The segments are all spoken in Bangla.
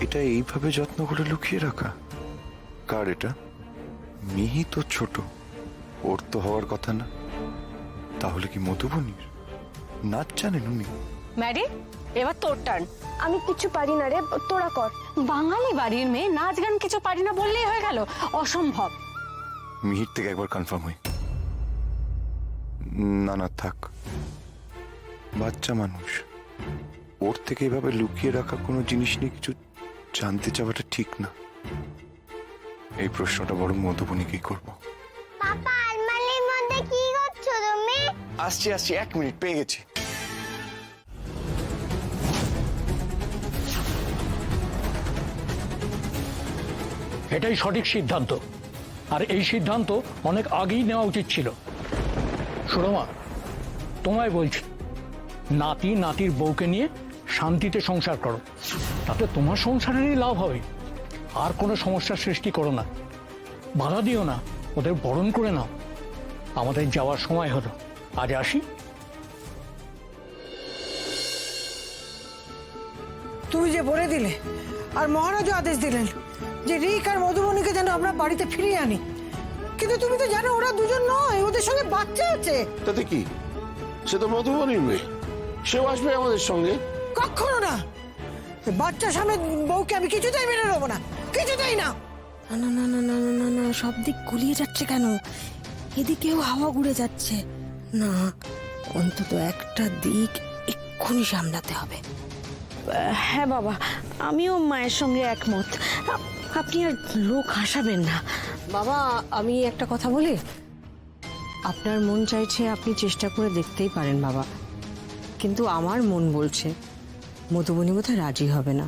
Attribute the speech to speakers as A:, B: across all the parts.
A: এটা এইভাবে যত্ন করে লুকিয়ে রাখা? কার এটা? মিহি তো ছোট, ওর তো হওয়ার কথা না। তাহলে কি মধুবনীর? নাচ জানেন উনি?
B: ম্যাডি, এবার তোর টার্ন।
C: আমি কিছু পারি না রে, তোরা কর।
B: বাঙালি বাড়ির মেয়ে নাচ গান কিছু পারি না বললেই হয়ে গেল? অসম্ভব।
A: মিহির থেকে একবার কনফার্ম হই। না না থাক, বাচ্চা মানুষ, ওর থেকে এভাবে লুকিয়ে রাখা কোনো জিনিস নিয়ে কিছু জানতে চাওয়াটা ঠিক না। এই প্রশ্নটা বরং মধুবনীকেই করবো।
C: পাপা, আলমারির মধ্যে কি করছো তুমি?
A: আসছি আসছি, 1 মিনিট, পেয়ে গেছি।
D: এটাই সঠিক সিদ্ধান্ত, আর এই সিদ্ধান্ত অনেক আগেই নেওয়া উচিত ছিল। সুরমা, তোমায় বলছি, নাতি নাতির বউকে নিয়ে শান্তিতে সংসার করো, তাতে তোমার সংসারেরই লাভ হবে। আর কোনো সমস্যার সৃষ্টি করো না, বাধা দিও না, ওদের বরণ করে নাও। আমাদের যাওয়ার সময় হলো, আজ আসি।
E: তুমি যে বলে দিলে আর মহারাজও আদেশ দিলেন যে রিক আর মধুবনীকে যেন আমরা বাড়িতে ফিরিয়ে আনি, কিন্তু তুমি তো জানো ওরা দুজন নয়, ওদের সঙ্গে বাচ্চা আছে।
F: তাতে কি, সে তো মধুবনীর মেয়ে, সেও আসবে আমাদের সঙ্গে।
E: কখনো না, বাচ্চা সামনে বউকে আমি কিছুতেই মেনে নেবো না, কিছুতেই না।
G: না না না না না না না, সব দিক গুলিয়ে যাচ্ছে কেন? এদিকেও হাওয়া ঘুরে যাচ্ছে না, অন্তত একটা দিক এক্ষুনি সামলাতে হবে।
B: হ্যাঁ বাবা, আমিও মায়ের সঙ্গে একমত। আপনি আর লোক হাসাবেন না।
G: বাবা, আমি একটা কথা বলি, আপনার মন চাইছে আপনি চেষ্টা করে দেখতেই পারেন বাবা, কিন্তু আমার মন বলছে মধুবনী বোধহয় রাজি হবে না।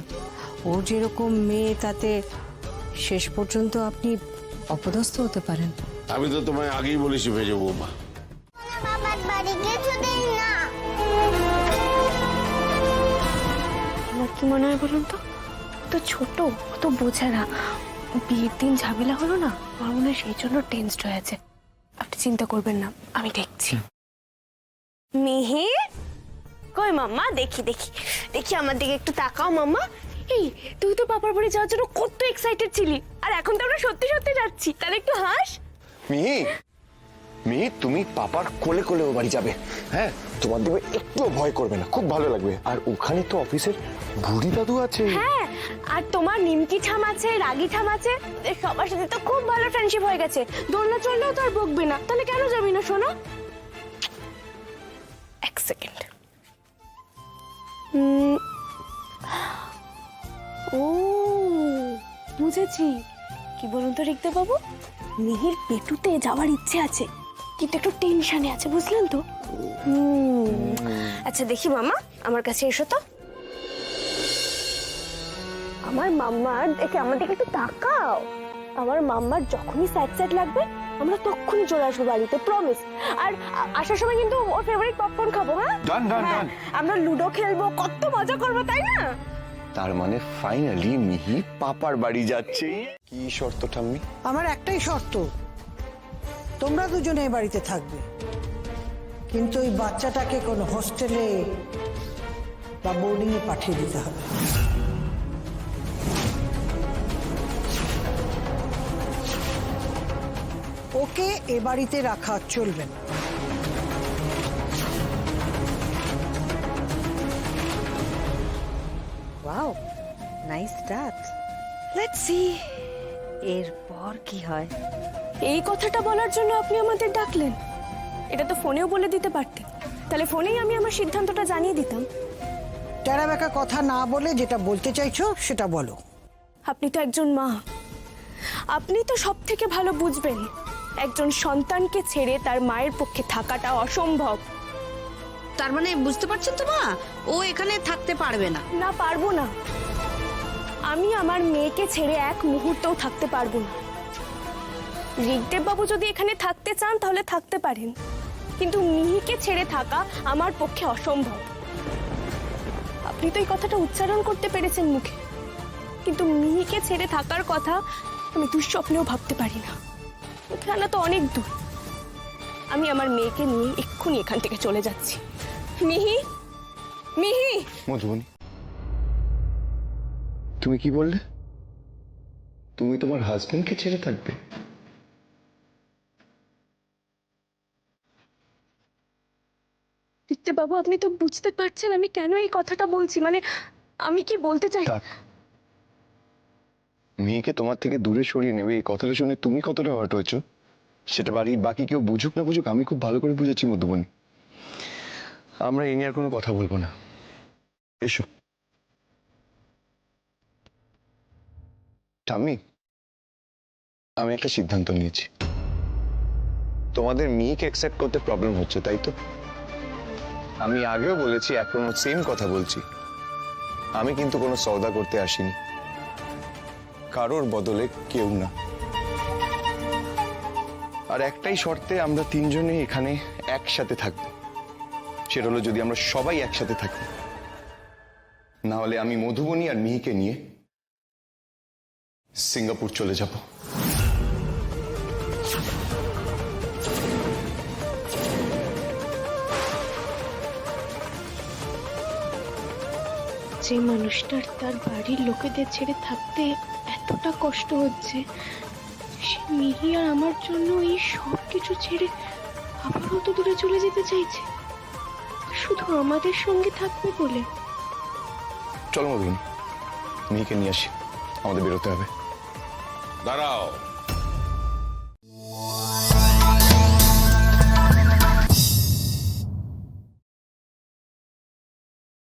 G: ও যেরকম মেয়ে, তাতে শেষ পর্যন্ত আপনি অপদস্থ হতে পারেন।
F: আমি তো তোমায় আগেই বলেছি ভেজে বৌমা।
C: বাবার বাড়ি কিছুতেই না।
H: আমার কি মনে হয় বলুন তো, তো ছোট, তো বোঝে না। বিয়ের দিন ঝামেলা হলো না, আমার মনে হয় সেই জন্য টেনসড হয়ে আছে। আপনি চিন্তা করবেন না, আমি দেখছি।
C: মিহি, কই মাম্মা? দেখি দেখি দেখি, আমার দিকে একটু তাকাও মাম্মা।
H: এই, তুই তো পাপার বাড়ি যাওয়ার জন্য কত এক্সাইটেড ছিলি, আর এখন তো আমরা সত্যি সত্যি যাচ্ছি, তাহলে একটু হাস।
I: মিহি, মিহি, তুমি পাপার কোলে কোলে ও বাড়ি যাবে। হ্যাঁ, তোমার দিকে একটুও ভয় করবে না, খুব ভালো লাগবে। আর ওখানে তো অফিসের বুড়ি দাদু আছে।
H: হ্যাঁ, আর তোমার নিমকি ঠাম আছে, রাগি ঠাম আছে, সবার সাথে তো খুব ভালো ফ্রেন্ডশিপ হয়ে গেছে। দোলনা চললেও তো আর বকবে না, তাহলে কেন যাবি না শোনো? এক সেকেন্ড। ও বুঝেছি, কি বলুন তো রিক্তা বাবু, মিহির পেটুতে যাওয়ার ইচ্ছে আছে, কিন্তু একটু টেনশনে আছে, বুঝলেন তো?
C: আচ্ছা দেখি মামা, আমার কাছে এসো তো।
H: আমার মাম্মার দেখে আমার দিকে একটু তাকাও। আমার মাম্মার যখনই স্যাড স্যাড লাগবে, আমরা তখনই চলে আসবো বাড়িতে, প্রমিস। আর আসার সময় কিন্তু ওর ফেভারিট পপকর্ন খাবো। হ্যাঁ,
A: ডান ডান ডান।
H: আমরা লুডো খেলবো, কত মজা করবো, তাই না?
I: তার মানে ফাইনালি মিহি পাপার বাড়ি যাচ্ছে। কি শর্ত ঠাম্মি?
E: আমার একটাই শর্ত, তোমরা দুজনে এই বাড়িতে থাকবে, কিন্তু ওই বাচ্চাটাকে কোনো হোস্টেলে বা বোর্ডিং এ পাঠিয়ে দিতে হবে। ওকে এ বাড়িতে রাখা চলবে না।
G: Wow, nice start. Let's see এরপর কি হয়।
H: এই কথাটা বলার জন্য আপনি আমাদের ডাকলেন? এটা তো ফোনেও বলে দিতে পারতেন, তাহলে ফোনেই আমি আমার সিদ্ধান্তটা জানিয়ে দিতাম।
E: টেরা বেঁকা কথা না বলে যেটা বলতে চাইছো সেটা বলো।
H: আপনি তো একজন মা, আপনি তো সব থেকে ভালো বুঝবেন একজন সন্তানকে ছেড়ে তার মায়ের পক্ষে থাকাটা অসম্ভব।
B: তার মানে বুঝতে পারছেন তো মা, ও এখানে থাকতে পারবে না।
H: না, পারবো না। আমি আমার মেয়েকে ছেড়ে এক মুহূর্তও থাকতে পারবো না। ঋগদেব বাবু যদি এখানে থাকতে চান তাহলে থাকতে পারেন, কিন্তু মিহিকে ছেড়ে থাকা আমার পক্ষে অসম্ভব। আপনি তো এই কথাটা উচ্চারণ করতে পেরেছেন মুখে, কিন্তু মিহিকে ছেড়ে থাকার কথা আমি দুঃস্বপ্নেও ভাবতে পারি না। এখানে তো অনেক দূর। আমি আমার মেয়েকে নিয়ে এক্ষুনি এখান থেকে চলে যাচ্ছি। মিহি, মিহি।
A: মধুবনী,
I: তুমি কি বললে? তুমি তোমার হাজবেন্ডকে ছেড়ে থাকবে?
H: ঋদ্ধেব বাবু, আপনি তো বুঝতে পারছেন আমি কেন এই কথাটা বলছি, মানে আমি কি বলতে চাই।
I: থাক, মেয়েকে তোমার থেকে দূরে সরিয়ে নেবে এই কথাটা শুনে তুমি কতটা হট হয়েছো সেটা বাড়ির বাকি কেউ বুঝুক না বুঝুক আমি খুব ভালো করে বুঝেছি মধুবনী। আমরা এই নিয়ে আর কোনো কথা বলবো না। এসো। ঠাম্মি, আমি একটা সিদ্ধান্ত নিয়েছি। তোমাদের মেয়েকে অ্যাকসেপ্ট করতে প্রবলেম হচ্ছে তাই তো? আমি আগেও বলেছি, এখনো সেম কথা বলছি। আমি কিন্তু কোনো সওদা করতে আসিনি, কারোর বদলে কেউ না। আর একটাই শর্তে আমরা তিনজনে এখানে একসাথে থাকবো, সেটা হলো যদি আমরা সবাই একসাথে থাকি। না হলে আমি মধুবনী আর মিহিকে নিয়ে সিঙ্গাপুর চলে যাব।
H: যে মানুষটার তার বাড়ির লোকেদের ছেড়ে থাকতে এতটা কষ্ট হচ্ছে, সে মিহি আর আমার জন্য এই সব কিছু ছেড়ে আবার অত দূরে চলে যেতে চাইছে শুধু আমাদের সঙ্গে থাকবে বলে।
I: চলো মধুবনী, মিহিকে নিয়ে আসি, আমাদের বেরোতে হবে।
F: দাঁড়াও,